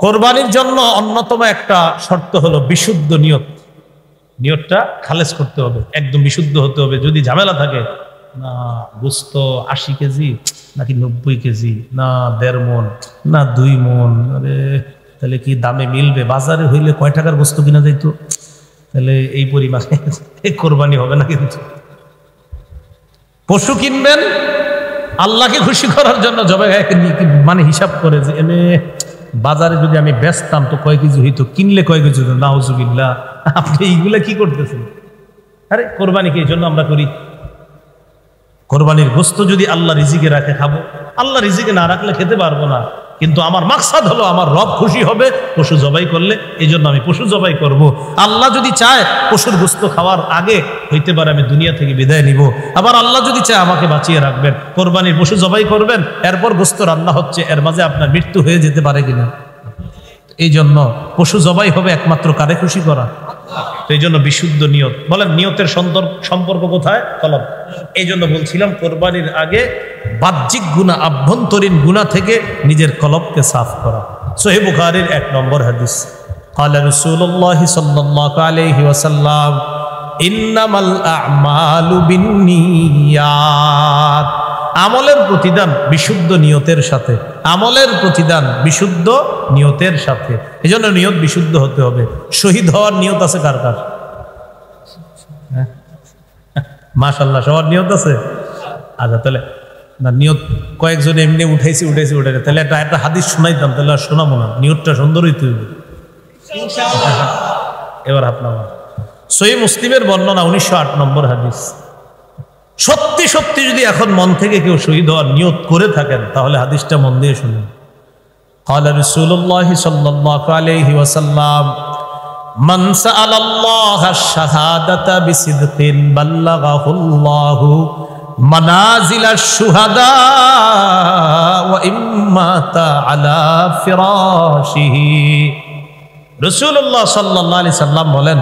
কোরবানির জন্য অন্যতম একটা শর্ত হলো বিশুদ্ধ নিয়ত। নিয়তটা খালেস করতে হবে, একদম বিশুদ্ধ হতে হবে। যদি ঝামেলা থাকে, না গোস্ত 80 কেজি নাকি 90 কেজি, না 1.5 মণ না 2 মণ, আরে তাহলে কি দামে মিলবে? বাজারে হইলে কয় টাকার গোস্ত কিনা যাইতো, তাহলে এই পরিমাণে কোরবানি হবে না। কিন্তু পশু কিনবেন আল্লাহকে খুশি করার জন্য, জবাই মানে হিসাব করে যে এনে বাজারে যদি আমি বেচতাম তো কয় কেজি হইতো, কিনলে কয় কেজি হতো, নাউজুবিল্লাহ। আপনি এইগুলা কি করতেছেন? আরে কোরবানিকে এই জন্য আমরা করি। কোরবানির গোস্ত যদি আল্লাহ রিজিকে রাখে খাবো, আল্লাহ রিজিকে না রাখলে খেতে পারবো না। কিন্তু আমার মাকসাদ হলো আমার রব খুশি হবে পশু জবাই করলে, এই জন্য আমি পশু জবাই করব। আল্লাহ যদি চায় পশুর গোস্ত খাওয়ার আগে হইতে পারে আমি দুনিয়া থেকে বিদায় নিব, আবার আল্লাহ যদি চায় আমাকে বাঁচিয়ে রাখবেন। কোরবানির পশু জবাই করবেন, এরপর গোস্ত রান্না হচ্ছে, এর মাঝে আপনার মৃত্যু হয়ে যেতে পারে কিনা। এই জন্য পশু জবাই হবে একমাত্র কারে খুশি করা। তো এই জন্য বিশুদ্ধ নিয়ত। বলেন নিয়তের সম্পর্ক কোথায়? কলব। এই জন্য বলছিলাম কোরবানির আগে বাহ্যিক গুনাহ, আভ্যন্তরীণ গুনাহ থেকে নিজের কলবকে সাফ করা। সহিহ বুখারীর 1 নম্বর হাদিস, قال رسول الله صلى الله عليه وسلم إنما الأعمال بالنيات। আমলের প্রতিদান বিশুদ্ধ নিয়তের সাথে, আমলের প্রতিদান বিশুদ্ধ নিয়তের সাথে। এই জন্য নিয়ত বিশুদ্ধ হতে হবে। শহীদ হওয়ার নিয়ত আছে কার কার? মাশাআল্লাহ, সবার নিয়ত আছে। আচ্ছা, তাহলে না নিয়ত কয়েকজন এমনি উঠাইছি, তাহলে একটা হাদিস শোনাইতাম, তাহলে আর শোনাবো না। নিয়তটা সুন্দর হইতে হইবে ইনশাআল্লাহ। এবার আপনার সহিহ মুসলিমের বর্ণনা 908 নম্বর হাদিস। সত্যি সত্যি যদি এখন মন থেকে কেউ শহীদ হওয়ার নিয়ত করে থাকেন, তাহলে হাদিসটা মন দিয়ে শুনুন। قال رسول الله صلى الله عليه وسلم من سأل الله الشهادة بصدق بلغه الله منازل الشهداء وإن مات على فراشه। রাসূলুল্লাহ সাল্লাল্লাহু আলাইহি সাল্লাম বলেন,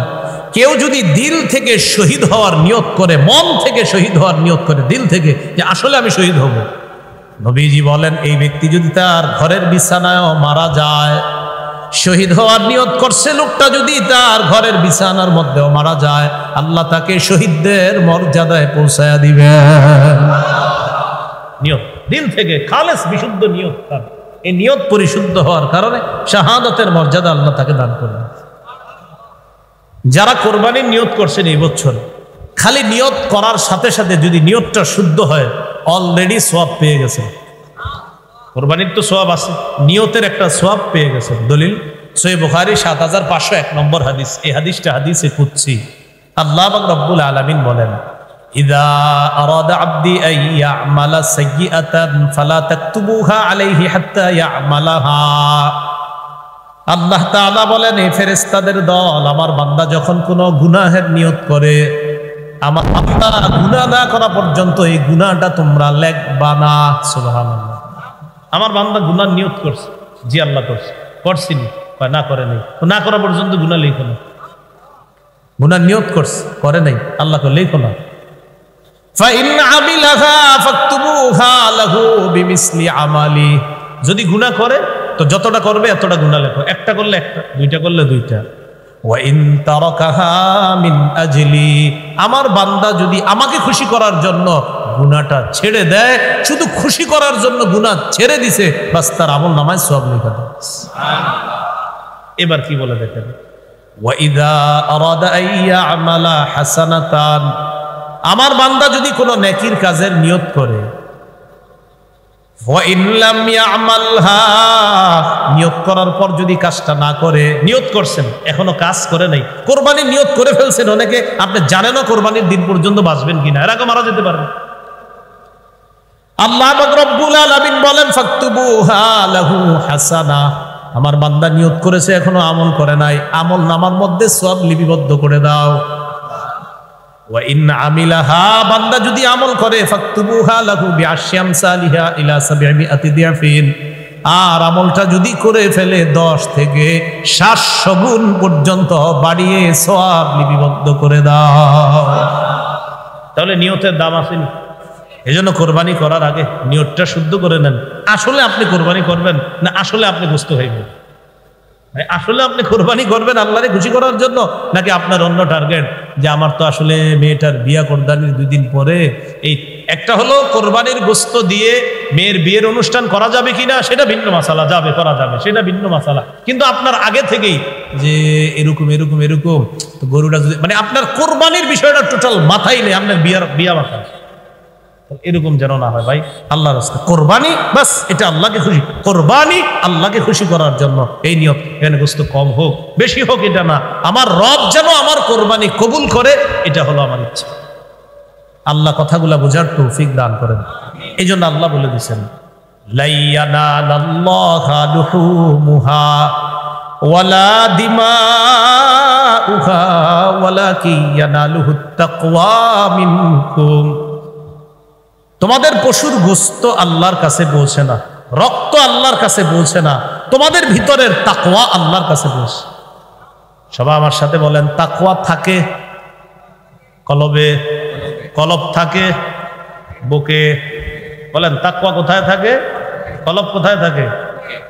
কেউ যদি দিল থেকে শহীদ হওয়ার নিয়ত করে, মন থেকে শহীদ হওয়ার নিয়ত করে, দিল থেকে যে আসলে আমি শহীদ হব, নবীজি বলেন এই ব্যক্তি যদি তার ঘরের বিছানায় মারা যায়, শহীদ হওয়ার নিয়ত করছে লোকটা যদি তার ঘরের বিছানার মধ্যেও মারা যায়, আল্লাহ তাকে শহীদদের মর্যাদায় পৌঁছায়া দিবেন। নিয়ত দিল থেকে খালেস বিশুদ্ধ নিয়ত, তার এই নিয়ত পরিশুদ্ধ হওয়ার কারণে শাহাদাতের মর্যাদা আল্লাহ তাকে দান করবেন। যারা কোরবানির নিয়ত করছেন এই বছর, খালি নিয়ত করার সাথে সাথে যদি নিয়তটা শুদ্ধ হয়, অলরেডি সওয়াব পেয়ে গেছে। কোরবানির তো সওয়াব আছে, নিয়তের একটা সওয়াব পেয়ে গেছে। দলিল সহিহ বুখারী 7501 নম্বর হাদিস। এই হাদিসটা হাদিসে কুদসি। আল্লাহ পাক রব্বুল আলামিন বলেন, ইযা আরাদা আবদি আন ইয়ামালা সাইয়্যাতান ফালা তাকতুবুহা আলাইহি হাত্তা ইয়ামালাহা। আল্লাহ তাআলা বলেন, এই ফেরেশতাদের দল, আমার বান্দা যখন কোনো গুনাহের নিয়ত করে, আমার বান্দা গুনাহ না করা পর্যন্ত এই গুনাহটা তোমরা লিখবা না। সুবহানাল্লাহ। আমার বান্দা গুনার নিয়ত করছে, জি আল্লাহ করছে, করছিনি, কয় না করে নাই, না করা পর্যন্ত গুনাহ লিখো না। গুনার নিয়ত করছে, করে নাই, আল্লাহ কয় লিখো না। ফাইন আমিলাহা ফাকতুবুহা লাহু বিমিসলি আমালি। যদি গুনাহ করে তো যতটা করবে এতটা গুনাহ লেখো, একটা করলে একটা, দুইটা করলে দুইটা। ওয়া ইন তারাকাহা মিন আজলি। আমার বান্দা যদি আমাকে খুশি করার জন্য গুনাহটা ছেড়ে দেয়, শুধু খুশি করার জন্য গুনাহ ছেড়ে দিছে, বাস তার আমল নামায় সওয়াব লেখা দেয়। সুবহানাল্লাহ। এবার কি বলে দেখেন, ওয়া ইযা আরাদা আন ইয়ামালা হাসানাতান। আমার বান্দা যদি কোনো নেকির কাজের নিয়ত করে, নিয়ত করার পর যদি কাজটা না করে, নিয়ত করছেন এখনো কাজ করে নাই, কোরবানির নিয়ত করে ফেলছেন অনেকে, আপনি জানেন না কোরবানির দিন পর্যন্ত বাঁচবেন কিনা, এর আগে মারা যেতে পারেন। আল্লাহ পাক রব্বুল আলামিন বলেন, ফাকতুবুহা লাহু হাসানা। আমার বান্দা নিয়ত করেছে এখনো আমল করে নাই, আমল নামার মধ্যে সওয়াব লিপিবদ্ধ করে দাও। ওয়া ইন আমিলাহা, বান্দা যদি আমল করে, ফাকতুবুহা লাহু বিআশরি আমসালিহা ইলা 700 দিয়াফিন। আর আমলটা যদি করে ফেলে 10 থেকে 700 গুণ পর্যন্ত বাড়িয়ে সওয়াব লিপিবদ্ধ করে দাও। তাহলে নিয়তের দাম আছে। এজন্য কোরবানি করার আগে নিয়তটা শুদ্ধ করে নেন। আসলে আপনি কোরবানি করবেন না আসলে আপনি গোশত খাইবেন, আসলে আপনি কোরবানি করবেন আল্লাহরে খুশি করার জন্য, নাকি আপনার অন্য টার্গেট যে আমার তো আসলে মেয়েটার বিয়া কোরবানির 2 দিন পরে, এই একটা হলো কোরবানির গোশত দিয়ে মেয়ের বিয়ের অনুষ্ঠান করা যাবে কিনা সেটা ভিন্ন মাসালা, যাবে করা যাবে সেটা ভিন্ন মাসালা, কিন্তু আপনার আগে থেকেই যে এরকম এরকম এরকম তো গরুটা যদি মানে আপনার কোরবানির বিষয়টা টোটাল মাথায় নেই, আপনার বিয়া মাথা এরকম যেন না হয় ভাই। আল্লাহর রাস্তা কোরবানি বাস, এটা আল্লাহকে খুশি, কোরবানি আল্লাহকে খুশি করার জন্য এই নিয়ত। এখানে গোশত কম হোক বেশি হোক এটা না, আমার রব যেন আমার কোরবানি কবুল করে, এটা হলো আমার ইচ্ছা। আল্লাহ কথাগুলা বোঝার তৌফিক দান করেন। এই জন্য আল্লাহ বলে দিচ্ছেন লা ইয়ানালাল্লাহা লুহুমুহা ওয়ালা দিমাউহা ওয়ালাকিন ইয়ানালুহুত তাকওয়া মিনকুম। তোমাদের পশুর গোশত আল্লাহর কাছে পৌঁছে না, রক্ত আল্লাহর কাছে পৌঁছে না, তোমাদের ভিতরের তাকওয়া আল্লাহর কাছে পৌঁছে। সবাই আমার সাথে বলেন, তাকওয়া থাকে কলবে, কলব থাকে বুকে। বলেন তাকওয়া কোথায় থাকে, কলব কোথায় থাকে?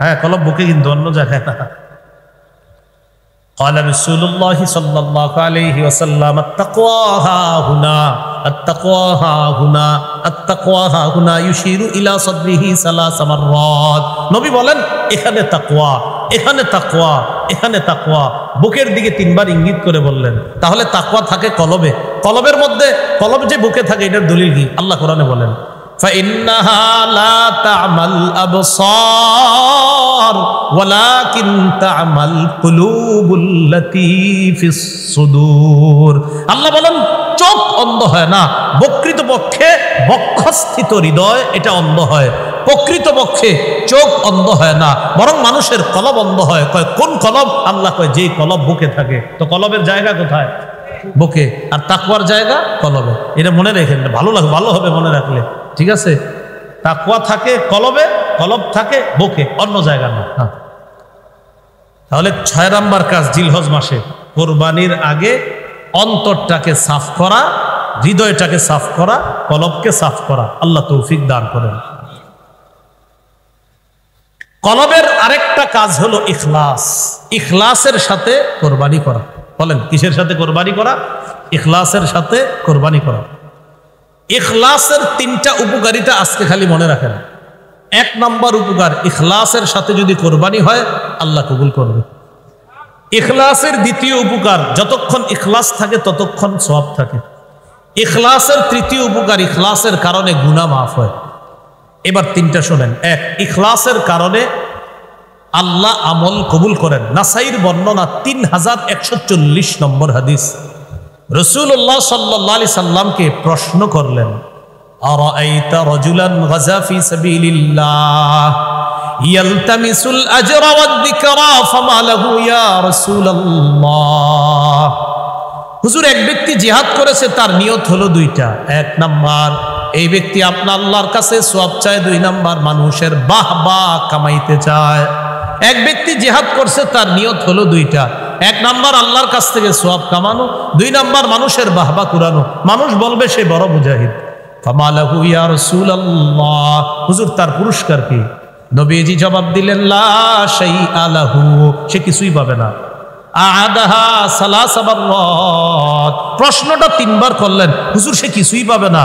হ্যাঁ, কলব বুকে, কিন্তু অন্য জায়গায় না। قال رسول الله صلى الله عليه وسلم التقوى ها هنا التقوى ها هنا التقوى ها هنا يشير الى صدره 3 مرات। নবী বলেন এখানে তাকওয়া, এখানে তাকওয়া, এখানে তাকওয়া, বুকের দিকে 3 বার ইঙ্গিত করে বললেন। তাহলে তাকওয়া থাকে কলবে, কলবের মধ্যে, কলব যে বুকে থাকে এটার দলিল কি? আল্লাহ কোরআনে বলেন فإنها لا تعمى الأبصار ولكن تعمى القلوب التي في الصدور। আল্লাহ বলেন চোখ অন্ধ হয় না, প্রকৃতপক্ষে বক্ষস্থিত হৃদয় এটা অন্ধ হয়, প্রকৃতপক্ষে চোখ অন্ধ হয় না, বরং মানুষের কলব অন্ধ হয়। কয় কোন কলব? আল্লাহ কয় যেই কলব বুকে থাকে। তো কলবের জায়গা কোথায়? বুকে। আর তাকওয়ার জায়গা কলবে। এটা মনে রেখেন, ভালো হবে মনে রাখলে, ঠিক আছে? তাকওয়া থাকে কলবে, কলব থাকে বুকে, অন্য জায়গা না। তাহলে 6 নাম্বার কাজ জিলহজ মাসে কোরবানির আগে অন্তরটাকে সাফ করা, হৃদয়টাকে সাফ করা, কলবকে সাফ করা। আল্লাহ তৌফিক দান করেন। কলবের আরেকটা কাজ হলো ইখলাস, ইখলাসের সাথে কোরবানি করা। বলেন কিসের সাথে কোরবানি করা? ইখলাসের সাথে কোরবানি করা। ইখলাসের 3টা উপকারিতা আজকে খালি মনে রাখেন। 1 নাম্বার উপকার, ইখলাসের সাথে যদি কোরবানি হয় আল্লাহ কবুল করবে। ইখলাসের 2য় উপকার, যতক্ষণ ইখলাস থাকে ততক্ষণ সওয়াব থাকে। ইখলাসের 3য় উপকার, ইখলাসের কারণে গুনাহ মাফ হয়। এবার 3টা শোনেন। 1, ইখলাসের কারণে আল্লাহ আমল কবুল করেন। নাসাইর বর্ণনা 3140 নম্বর হাদিস। রাসূলুল্লাহ সাল্লাল্লাহু আলাইহি সাল্লামকে প্রশ্ন করলেন, আরাআইতা রাজুলান গাজা ফি সাবিলিল্লাহ ইয়ালতামিসুল আজরা ওয়াদ যিকরা ফামা লাহু ইয়া রাসূলুল্লাহ। হুজুর, এক ব্যক্তি জিহাদ করেছে, তার নিয়ত হলো 2টা। 1 নাম্বার, এই ব্যক্তি আপনার আল্লাহর কাছে সওয়াব চায়। 2 নাম্বার, মানুষের বাহবা কামাইতে চায়। এক ব্যক্তি জিহাদ করছে, তার নিয়ত হলো 2টা। 1 নাম্বার আল্লাহর কাছ থেকে সওয়াব কামানো, 2 নাম্বার মানুষের বাহবা কুরানো। মানুষ বলবে সে বড় মুজাহিদ। ফামা লাহু ইয়া রাসূলুল্লাহ, হুজুর তার পুরস্কার কি? নবীজি জবাব দিলেন, লা শাইআ লাহু, সে কিছুই পাবে না। আদাহা সালাসা বাররাত, প্রশ্নটা 3 বার করলেন, হুজুর সে কিছুই পাবে না।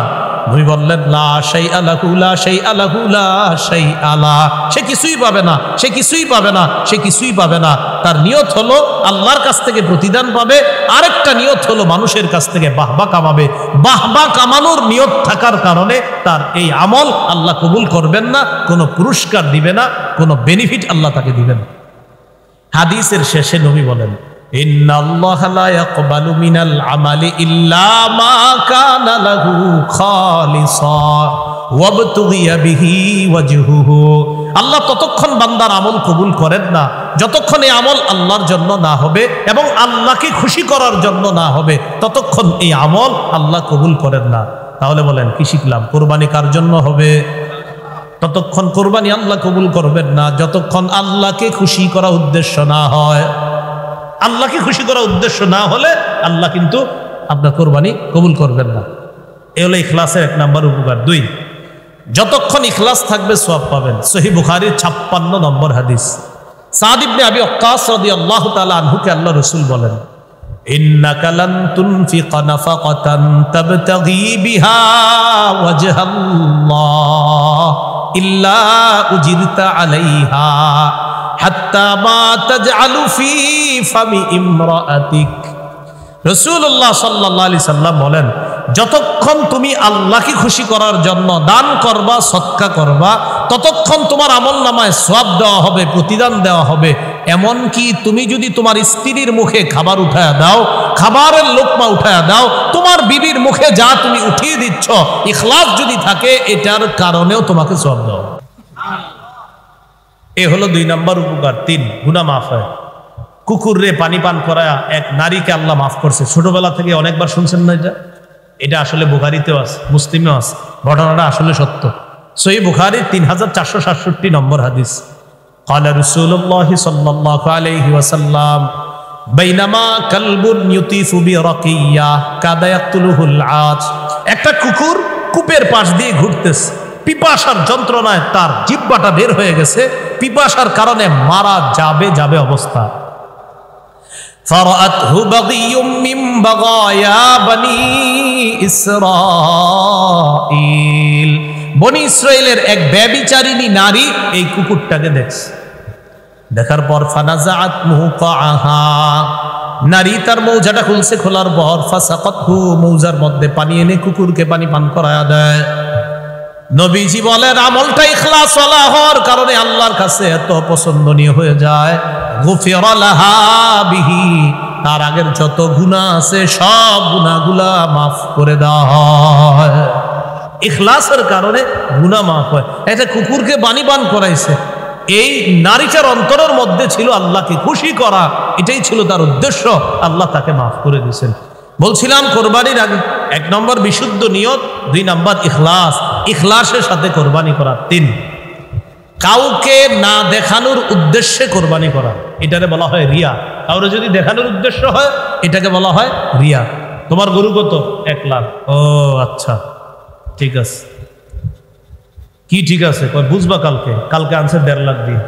নবী বললেন, লা শাইআ লাহু, লা শাইআ লাহু, লা শাইআ লা, সে কিছুই পাবে না, সে কিছুই পাবে না, সে কিছুই পাবে না। তার নিয়ত হলো আল্লাহর কাছ থেকে প্রতিদান পাবে, আরেকটা নিয়ত হলো মানুষের কাছ থেকে বাহবা কামাবে। বাহবা কামানোর নিয়ত থাকার কারণে তার এই আমল আল্লাহ কবুল করবেন না, কোনো পুরস্কার দিবে না, কোনো বেনিফিট আল্লাহ তাকে দিবেন। হাদিসের শেষে নবী বলেন, ইন্নাল্লাহা লা ইয়াকবালু মিনাল আমালি ইল্লা মা কানা লাহু খালিসা ওয়াবতুগিয়া বিহি ওয়াজহুহু। আল্লাহ ততক্ষণ বান্দার আমল কবুল করেন না যতক্ষণ এই আমল আল্লাহর জন্য না হবে এবং আল্লাহকে খুশি করার জন্য না হবে, ততক্ষণ এই আমল আল্লাহ কবুল করেন না। তাহলে বলেন কি শিখলাম? কোরবানি কার জন্য হবে? ততক্ষণ কোরবানি আল্লাহ কবুল করবেন না যতক্ষণ আল্লাহকে খুশি করা উদ্দেশ্য না হয়। আল্লাহকে খুশি করা উদ্দেশ্য না হলে আল্লাহ কিন্তু আপনার কোরবানি কবুল করবেন না। এ হলো ইখলাসের 1 নাম্বার উপকার। 2, যতক্ষণ ইখলাস থাকবে সওয়াব পাবেন। সহিহ বুখারীর 56 নম্বর হাদিস। সাদ ইবনে আবি ওয়াক্কাস রাদিয়াল্লাহু তাআলা আনহুকে আল্লাহ রাসূল বলেন, ইন্নাকা লান তুনফিকা নাফাকাতান তাবতাগি বিহা ওয়াজহাল্লাহ ইল্লা উজিরতা আলাইহা হাত্তা মা তাজআলু ফি ফামি ইমরাআতিক। রাসূলুল্লাহ সাল্লাল্লাহু আলাইহি সাল্লাম বলেন, যতক্ষণ তুমি আল্লাহকে খুশি করার জন্য দান করবা, সদকা করবা, ততক্ষণ তোমার আমলনামায় সওয়াব দেওয়া হবে, প্রতিদান দেওয়া হবে। এমন কি তুমি যদি তোমার স্ত্রীর মুখে খাবার উঠায়া দাও, খাবারের লোকমা উঠায়া দাও, তোমার বিবির মুখে যা তুমি উঠিয়ে দিচ্ছ, ইখলাস যদি থাকে, এটার কারণেও তোমাকে সওয়াব দেওয়া হবে। এ হলো 2 নম্বর উপকার। 3, গুনাহ মাফ হয়। কুকুরে পানি পান করা এক নারীকে আল্লাহ মাফ করছে। ছোটবেলা থেকে অনেকবার শুনছেন না? এটা আসলে বুখারীতেও আছে, মুসলিমেও আছে। ঘটনাটা আসলে সত্য। সহিহ বুখারী 3467 নম্বর হাদিস। قال رسول الله صلى الله عليه وسلم بينما كلب يطيف برقية كاد يقتله العاج। একটা কুকুর কূপের পাশ দিয়ে ঘুরতেছে, পিপাসার যন্ত্রণায় তার জিহ্বাটা বের হয়ে গেছে, পিপাসার কারণে মারা যাবে অবস্থা। فرأته بغي من بغايا بني إسرائيل। বনি ইসরাইলের এক ব্যভিচারিণী নারী এই কুকুরটাকে দেখছে। দেখার পর ফানাজাআত মুকাআহা, নারী তার মৌজাটা খুলছে। খোলার পর ফাসাকাতহু, মৌজার মধ্যে পানি এনে কুকুরকে পানি পান করায়া দেয়। নবীজি বলেন, আমলটা ইখলাসওয়ালা হওয়ার কারণে আল্লাহর কাছে এত পছন্দনীয় হয়ে যায়। গুফিরা লাহা বিহি, তার আগের যত গুনাহ আছে সব গুনাহগুলা মাফ করে দেওয়া হয়। ইখলাসের কারণে গুনাহ মাফ হয়। এটা কুকুরকে পানি পান করাইছে। এই নারীটার অন্তরের মধ্যে ছিল আল্লাহকে খুশি করা, এটাই ছিল তার উদ্দেশ্য। আল্লাহ তাকে মাফ করে দিয়েছেন। বলছিলাম কোরবানির আগে 1 নম্বর বিশুদ্ধ নিয়ত, 2 নম্বর ইখলাস। ইখলাসের সাথে কোরবানি করা। 3, কাউকে না দেখানোর উদ্দেশ্যে কোরবানি করা, এটাকে বলা হয় রিয়া। কাউরে যদি দেখানোর উদ্দেশ্য হয়, এটাকে বলা হয় রিয়া। তোমার গরু কত? 1 লাখ। ও আচ্ছা, ঠিক আছে। কি ঠিক আছে? বুঝবা কালকে আনছে 1.5 লাখ দিয়ে।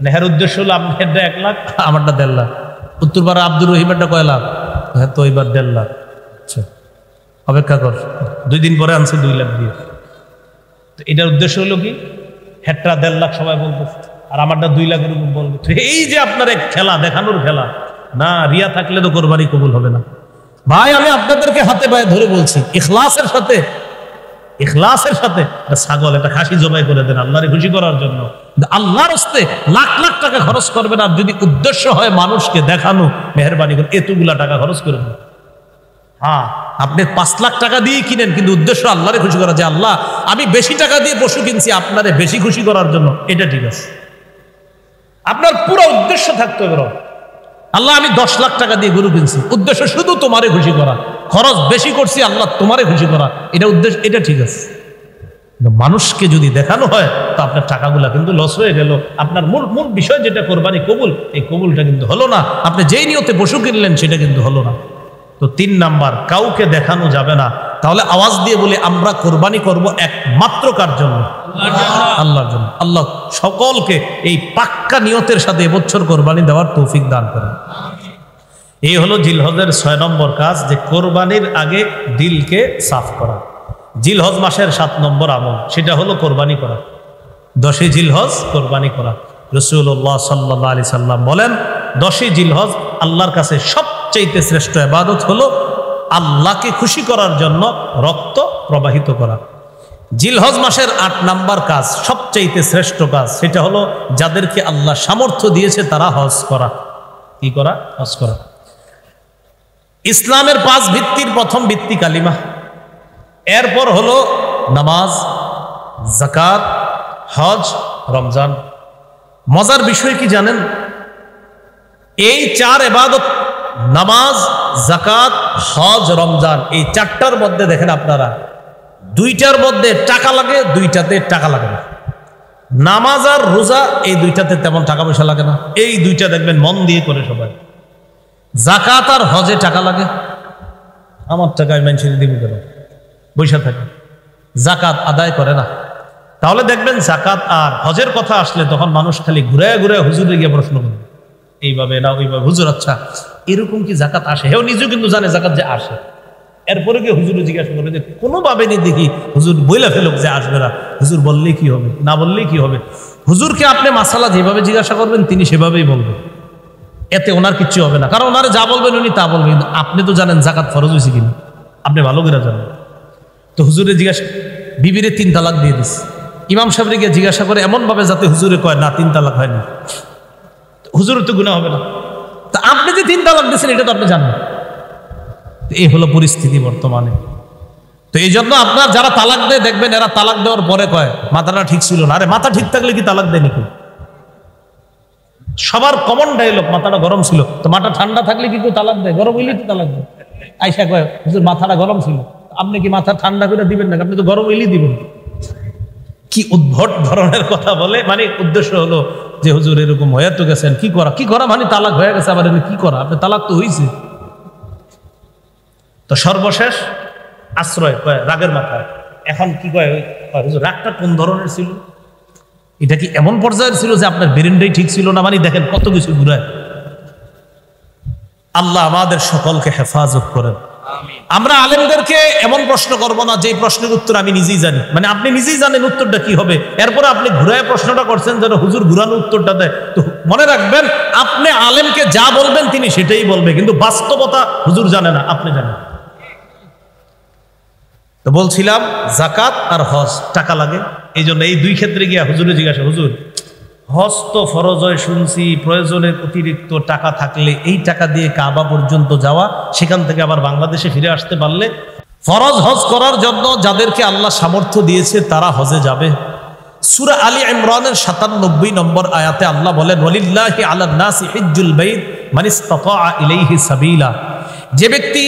নেহার উদ্দেশ্য হলো আপনারটা 1 লাখ, আমারটা 1.5 লাখ। উত্তরপাড়া আব্দুর রহিমেরটা কয় লাখ? হ্যাঁ, তো এবার 1.5 লাখ। আচ্ছা, অপেক্ষা কর, 2 দিন পরে আনছে 2 লাখ দিয়ে। তো এটার উদ্দেশ্য হলো কি? হেটটা 1.5 লাখ সবাই বলবো, আর আমারটা 2 লাখের উপর বলবো। এই যে আপনার এক খেলা, দেখানোর খেলা না। রিয়া থাকলে তো কোরবানি কবুল হবে না। ভাই, আমি আপনাদেরকে হাতে পায়ে ধরে বলছি, ইখলাসের সাথে ছাগল, একটা খাসি জবাই করে দেন আল্লাহরে খুশি করার জন্য। আল্লাহর রাস্তে লাখ লাখ টাকা খরচ করবেন, আর যদি উদ্দেশ্য হয় মানুষকে দেখানো, মেহেরবানি করে এতগুলা টাকা খরচ করবেন। হ্যাঁ, আপনি 5 লাখ টাকা দিয়ে কিনেন, কিন্তু উদ্দেশ্য আল্লাহরে খুশি করা, যে আল্লাহ আমি বেশি টাকা দিয়ে পশু কিনছি আপনারে বেশি খুশি করার জন্য, এটা ঠিক আছে। আপনার পুরো উদ্দেশ্য থাকতে হবে, আল্লাহ আমি 10 লাখ টাকা দিয়ে গরু কিনছি, উদ্দেশ্য শুধু তোমারে খুশি করা, খরচ বেশি করছি আল্লাহ তোমারে খুশি করা, এটা উদ্দেশ্য, এটা ঠিক আছে। মানুষকে যদি দেখানো হয় তো আপনার টাকাগুলা কিন্তু লস হয়ে গেল। আপনার মূল বিষয় যেটা কোরবানি কবুল, এই কবুলটা কিন্তু হলো না। আপনি যেই নিয়তে পশু কিনলেন সেটা কিন্তু হলো না। তো 3 নাম্বার, কাউকে দেখানো যাবে না। তাহলে আওয়াজ দিয়ে বলে, আমরা কোরবানি করব একমাত্র কার জন্য? আল্লাহর জন্য। আল্লাহ সকলকে এই পাক্কা নিয়তের সাথে এবছর কোরবানি দেওয়ার তৌফিক দান করেন। এই হলো জিলহজের 6 নম্বর কাজ, যে কোরবানির আগে দিলকে সাফ করা। জিলহজ মাসের 7 নম্বর আমল, সেটা হলো কোরবানি করা। 10ই জিলহজ কোরবানি করা। রাসূলুল্লাহ সাল্লাল্লাহু আলাইহি সাল্লাম বলেন, 10ই জিলহজ আল্লাহর কাছে সবচেয়ে শ্রেষ্ঠ ইবাদত হলো আল্লাহকে খুশি করার জন্য রক্ত প্রবাহিত করা। জিলহজ মাসের 8 নম্বর কাজ, সবচেয়ে শ্রেষ্ঠ কাজ, সেটা হলো যাদেরকে আল্লাহ সামর্থ্য দিয়েছে তারা হজ করা। কি করা? হজ করা। ইসলামের 5 ভিত্তির প্রথম ভিত্তি কালিমা, এরপর হলো নামাজ, যাকাত, হজ, রমজান। মজার বিষয় কি জানেন? এই 4 ইবাদত, নামাজ, যাকাত, হজ, রমজান, এই 4টার মধ্যে দেখেন আপনারা, 2টার মধ্যে টাকা লাগে, 2টাতে টাকা লাগে না। নামাজ আর রোজা, এই 2টাতে তেমন টাকা পয়সা লাগে না। এই 2টা দেখবেন মন দিয়ে করে সবাই। যাকাত আর হজে টাকা লাগে, আমার টাকায় মানুষের দিবি কেন, বৈশা থাকে। যাকাত আদায় করে না, তাহলে দেখবেন জাকাত আর হজের কথা আসলে তখন মানুষ খালি ঘুরে ঘুরে হুজুরে গিয়ে প্রশ্ন করে, এইভাবে না ওইভাবে, হুজুর আচ্ছা এরকম কি জাকাত আসে? হেও নিজেও কিন্তু জানে জাকাত যে আসে, এরপরে গিয়ে হুজুরে জিজ্ঞাসা করে যে কোনোভাবে নেই দেখি হুজুর বইলা ফেলুক যে আসবে না, হুজুর বললেই কি হবে, না বললেই কি হবে। হুজুরকে আপনি মাসালা যেভাবে জিজ্ঞাসা করবেন তিনি সেভাবেই বলবেন, এতে ওনার কিচ্ছু হবে না, কারণ ওনারা যা বলবেন উনি তা বলবেন। কিন্তু আপনি তো জানেন জাকাত ফরজ হয়েছে কিনা, আপনি ভালো করে জানেন। তো হুজুরে জিজ্ঞাসা, বিবিরে 3 তালাক দিয়ে দিস, ইমাম সাহেবরে গিয়ে জিজ্ঞাসা করে এমনভাবে যাতে হুজুরে কয় না 3 তালাক হয়নি, হুজুরের তো গুনাহ হবে না। তা আপনি যে 3 তালাক দিয়েছেন এটা তো আপনি জানেন। এই হলো পরিস্থিতি বর্তমানে। তো এই জন্য আপনার যারা তালাক দেয় দেখবেন এরা তালাক দেওয়ার পরে কয় মাথাটা ঠিক ছিল না। আরে মাথা ঠিক থাকলে কি তালাক দেয় নাকি? সবার কমন ডায়লগ মাথাটা গরম ছিল। তো মাথা ঠান্ডা থাকলে কি কেউ তালাক দেয়? গরম হইলেই তো তালাক দেয়। আয়সা কয় হুজুর মাথাটা গরম ছিল, আপনি কি মাথা ঠান্ডা করে দিবেন না? আপনি তো গরম হইলেই দিবেন। কি উদ্ভট ধরনের কথা বলে, মানে উদ্দেশ্য হলো যে হুজুর এরকম হয়ে তো গেছেন, কি করা মানে তালাক হয়ে গেছে, আবার কি করা, আপনি তালাক তো হয়েছে। তো সর্বশেষ আশ্রয় কয় রাগের মাথায়। এখন কি কয় হুজুর রাগটা কোন ধরনের ছিল? এটা কি এমন পর্যায়ের ছিল যে আপনার ব্রেনটাই ঠিক ছিল না? মানে দেখেন কত কিছু ঘুরায়। আল্লাহ আমাদের সকলকে হেফাজত করেন। আমরা আলেমদেরকে এমন প্রশ্ন করব না যে প্রশ্নের উত্তর আমি নিজেই জানি, মানে আপনি নিজেই জানেন উত্তরটা কি হবে, এরপরে আপনি ঘুরায় প্রশ্নটা করছেন যেন হুজুর ঘুরানো উত্তরটা দেয়। তো মনে রাখবেন আপনি আলেমকে যা বলবেন তিনি সেটাই বলবে, কিন্তু বাস্তবতা হুজুর জানে না, আপনি জানেন। তো বলছিলাম জাকাত আর হজ টাকা লাগে, এই জন্য এই 2 ক্ষেত্রে গিয়া হুজুরে জিজ্ঞাসা, হুজুর হজ তো ফরজ হয় শুনছি, প্রয়োজনের অতিরিক্ত টাকা থাকলে এই টাকা দিয়ে কাবা পর্যন্ত যাওয়া, সেখান থেকে আবার বাংলাদেশে ফিরে আসতে পারলে ফরজ হজ করার জন্য যাদেরকে আল্লাহ সামর্থ্য দিয়েছে তারা হজে যাবে। সূরা আলী ইমরানের 97 নম্বর আয়াতে আল্লাহ বলেন ওয়ালিল্লাহি আলান নাসি হিজ্জুল বাইত মান ইসতাতা ইলাইহি সাবিলা। যে ব্যক্তি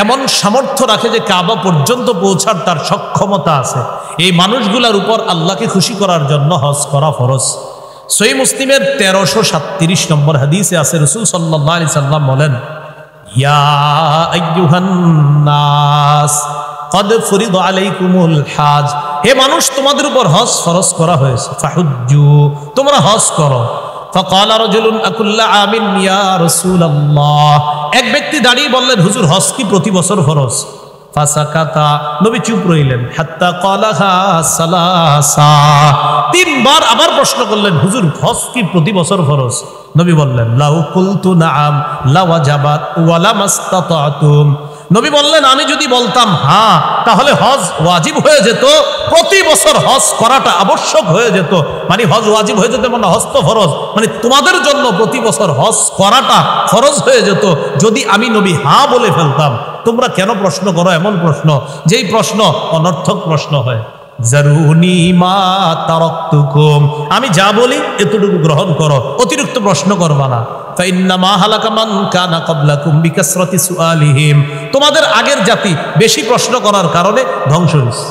এমন সামর্থ্য রাখে যে কাবা পর্যন্ত পৌঁছার তার সক্ষমতা আছে, এই মানুষগুলোর উপর আল্লাহকে খুশি করার জন্য হজ করা ফরজ। সহিহ মুসলিমের 1337 নম্বর হাদিসে আছে রাসূল সাল্লাল্লাহু আলাইহি সাল্লাম বলেন ইয়া আইয়ুহান নাস কদ ফুরিদা আলাইকুমুল হজ, হে মানুষ তোমাদের উপর হজ ফরজ করা হয়েছে, ফাহুজ্জু তোমরা হজ করো। ফাকালা রাজুলুন আকুল্লা আমিন ইয়া রাসূলুল্লাহ, এক ব্যক্তি দাঁড়িয়ে বললেন হুজুর হজ কি প্রতি বছর ফরজ? ফাসাকাতা, নবী চুপ রইলেন। হাত্তা ক্বালাহা সালাসা, 3 বার আবার প্রশ্ন করলেন হুজুর হজ কি প্রতি বছর ফরজ? নবী বললেন লাউ কুলতু নাআম লাওয়াজাবাত ওয়ালা মাসতাতাতুম, নবী বললেন আমি যদি বলতাম হ্যাঁ তাহলে হজ ওয়াজিব হয়ে যেত, প্রতি বছর হজ করাটা আবশ্যক হয়ে যেত, মানে হজ ওয়াজিব হয়ে যেত মানে হজ তো ফরজ, মানে তোমাদের জন্য প্রতি বছর হজ করাটা ফরজ হয়ে যেত যদি আমি নবী হ্যাঁ বলে ফেলতাম। তোমরা কেন প্রশ্ন করো এমন প্রশ্ন, যেই প্রশ্ন অনর্থক প্রশ্ন হয়। জারুনি মা তারাকতুকুম, আমি যা বলি এতটুকু গ্রহণ করো, অতিরিক্ত প্রশ্ন করবা না। ফাইন্নামা হালাকা মান কানা ক্বাবলাকুম বিকাসরাতি সুআলিহিম, তোমাদের আগের জাতি বেশি প্রশ্ন করার কারণে ধ্বংস হয়েছে।